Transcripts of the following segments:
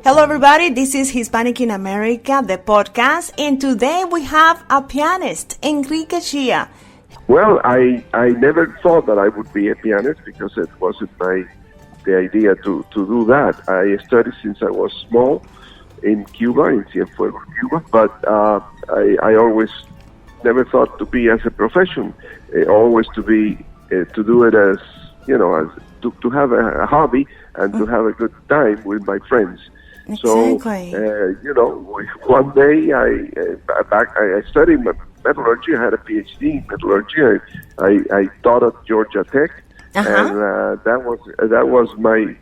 Hello, everybody. This is Hispanic in America, the podcast. And today we have a pianist, Enrique Chia. Well, I never thought that I would be a pianist because it wasn't the idea to do that. I studied since I was small in Cuba, in Cienfuegos, Cuba. But I always never thought to be as a profession. Always to do it as, as to have a hobby and to have a good time with my friends. Exactly. So, one day I studied metallurgy. I had a PhD in metallurgy. I taught at Georgia Tech, and that was my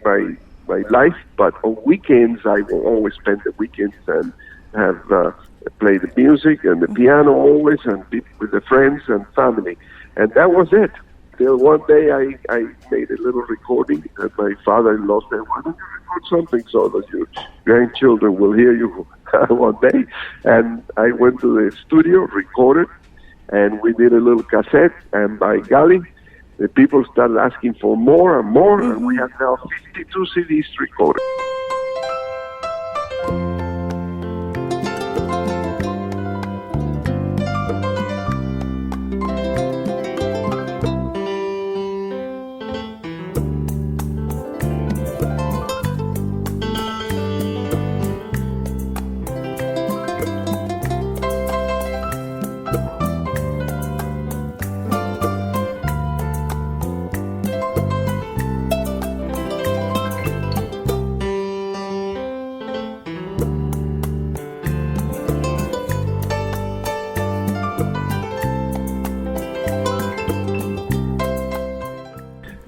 life. But on weekends, I will always spend the weekends and have play the music and the piano always, and be with the friends and family, and that was it. Till one day I made a little recording, and my father-in-law said, "Why don't you record something so that your grandchildren will hear you one day?" And I went to the studio, recorded, and we did a little cassette, and by golly, the people started asking for more and more, and we have now 52 CDs recorded.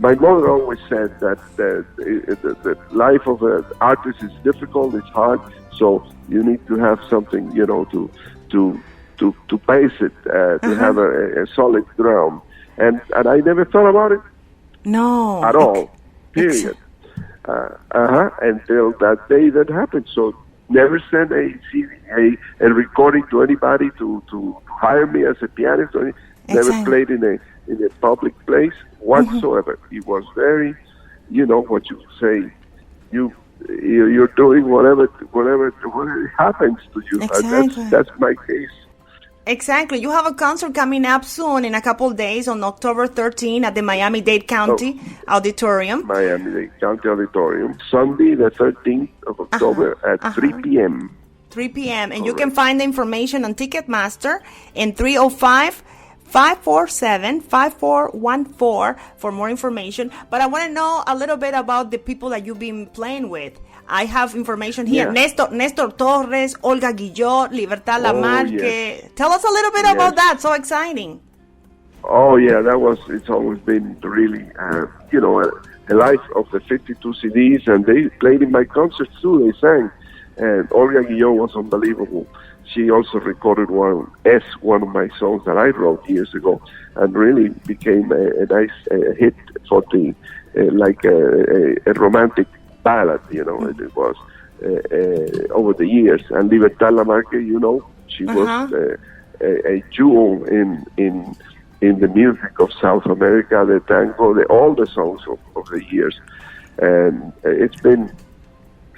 My mother always said that the life of an artist is difficult, it's hard, so you need to have something, to base it, to have a solid ground. And I never thought about it. No. At all. Period. Until that day that happened. So never sent a CD, a recording to anybody to hire me as a pianist. Never played in a public place whatsoever. It was very, what you say, you're doing whatever happens to you. Exactly. And that's my case. Exactly. You have a concert coming up soon in a couple of days on October 13 at the Miami-Dade County Auditorium. Miami-Dade County Auditorium. Sunday, the 13th of October at 3 p.m. 3 p.m. And Correct. You can find the information on Ticketmaster in 305-547-5414 for more information. But I want to know a little bit about the people that you've been playing with. I have information here. Yeah. Nestor Torres, Olga Guillot, Libertad Lamarque. Yes. Tell us a little bit about that. So exciting. Oh, yeah, it's always been really, a life of the 52 CDs, and they played in my concerts too, they sang. And Olga Guillot was unbelievable. She also recorded one of my songs that I wrote years ago, and really became a nice hit for the, like a romantic ballad, it was over the years. And Libertad Lamarque, she was a jewel in the music of South America, the tango, all the songs of the years. And it's been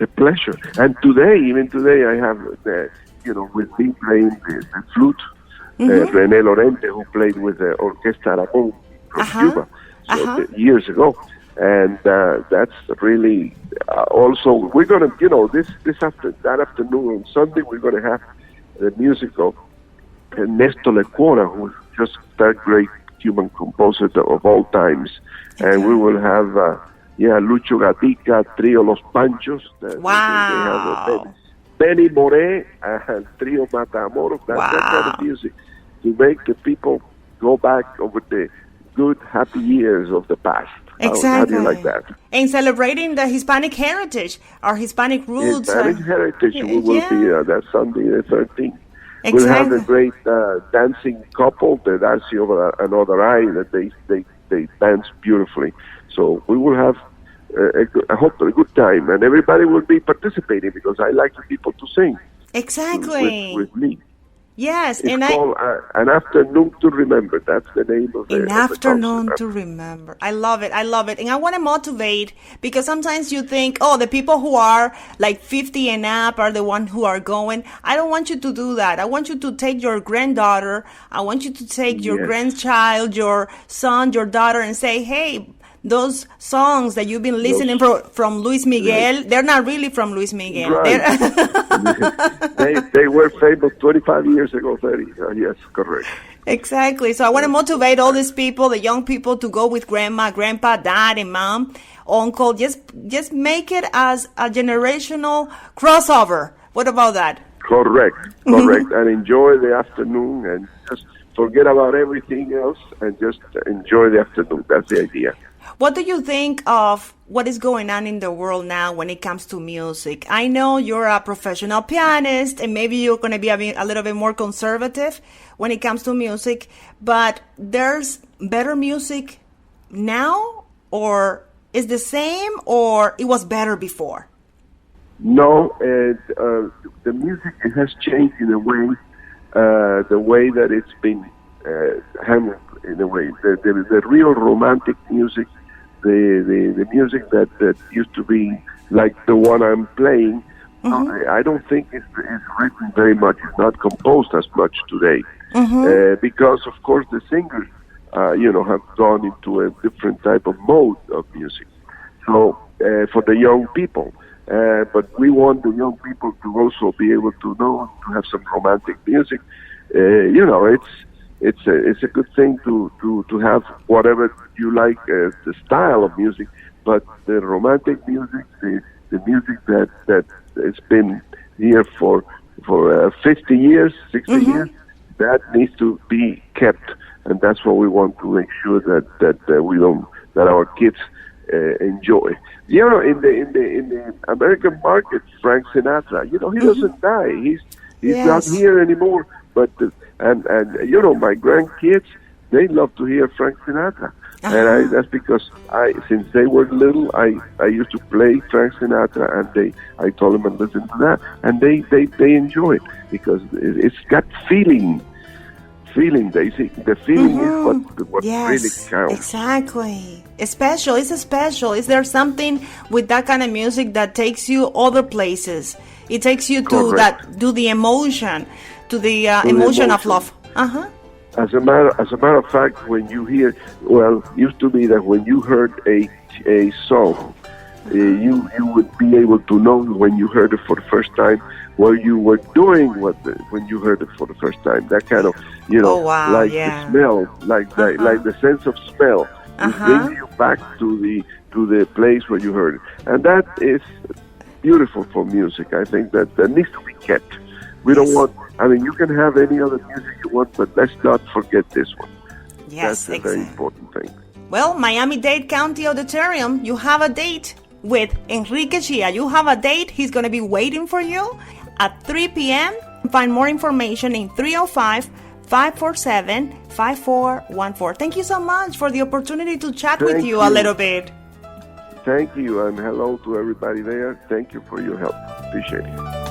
a pleasure. And even today, I have, with me playing the flute, René Lorente, who played with the Orquesta Aragón from Cuba years ago. And that's really also, we're going to, that afternoon on Sunday, we're going to have the music of Néstor Lecuona, who's just that great Cuban composer of all times. And we will have, Lucho Gatica, Trio Los Panchos. Wow. They have Benny Moré and Trio Matamoros. That kind of music to make the people go back over the good, happy years of the past. Exactly. How do you like that? And celebrating the Hispanic heritage, our Hispanic roots. Hispanic heritage. We will be that Sunday the 13th. Exactly. We'll have a great dancing couple, the Darcy over another eye, that they dance beautifully. So we will have, I hope, a good time, and everybody will be participating because I like the people to sing. Exactly. With me. Yes, It's and called An Afternoon to Remember. That's the name of An the afternoon concert. to remember. I love it. I love it. And I want to motivate, because sometimes you think, oh, the people who are like 50 and up are the ones who are going. I don't want you to do that. I want you to take your granddaughter. I want you to take your Yes. grandchild, your son, your daughter, and say, hey, those songs that you've been listening from Luis Miguel, they're not really from Luis Miguel. Right. they were famous 25 years ago, 30. Yes, correct. Exactly. So I want to motivate all these people, the young people, to go with grandma, grandpa, dad, and mom, uncle. Just make it as a generational crossover. What about that? Correct. And enjoy the afternoon and just forget about everything else and just enjoy the afternoon. That's the idea. What do you think of what is going on in the world now when it comes to music? I know you're a professional pianist, and maybe you're going to be a little bit more conservative when it comes to music, but there's better music now, or is the same, or it was better before? No, the music has changed in a way, the way that it's been handled. In a way, the real romantic music, the music that used to be like the one I'm playing, I don't think it's written very much. It's not composed as much today, because of course the singers, have gone into a different type of mode of music. So for the young people, but we want the young people to also be able to know to have some romantic music. It's a good thing to have whatever you like, the style of music, but the romantic music, the music that has been here for 50 years, 60 years, that needs to be kept, and that's what we want to make sure that our kids enjoy. In the American market, Frank Sinatra, he doesn't die. He's not here anymore, but. And my grandkids, they love to hear Frank Sinatra. And that's because since they were little, I used to play Frank Sinatra, and I told them to listen to that, and they enjoy it because it's got feeling. Daisy. The feeling is what really counts. Exactly. It's special. Is there something with that kind of music that takes you other places? It takes you to the emotion. To the emotion of love. As a matter of fact, when you hear, used to be that when you heard a song, you would be able to know when you heard it for the first time what you were doing when you heard it for the first time. That kind of, the smell, like the sense of smell, it brings you back to the place where you heard it, and that is beautiful for music. I think that needs to be kept. We don't want. You can have any other music you want, but let's not forget this one. Yes, that's a very important thing. Well, Miami-Dade County Auditorium, you have a date with Enrique Chia. You have a date. He's going to be waiting for you at 3 p.m. Find more information in 305-547-5414. Thank you so much for the opportunity to chat with you a little bit. Thank you, and hello to everybody there. Thank you for your help. Appreciate it.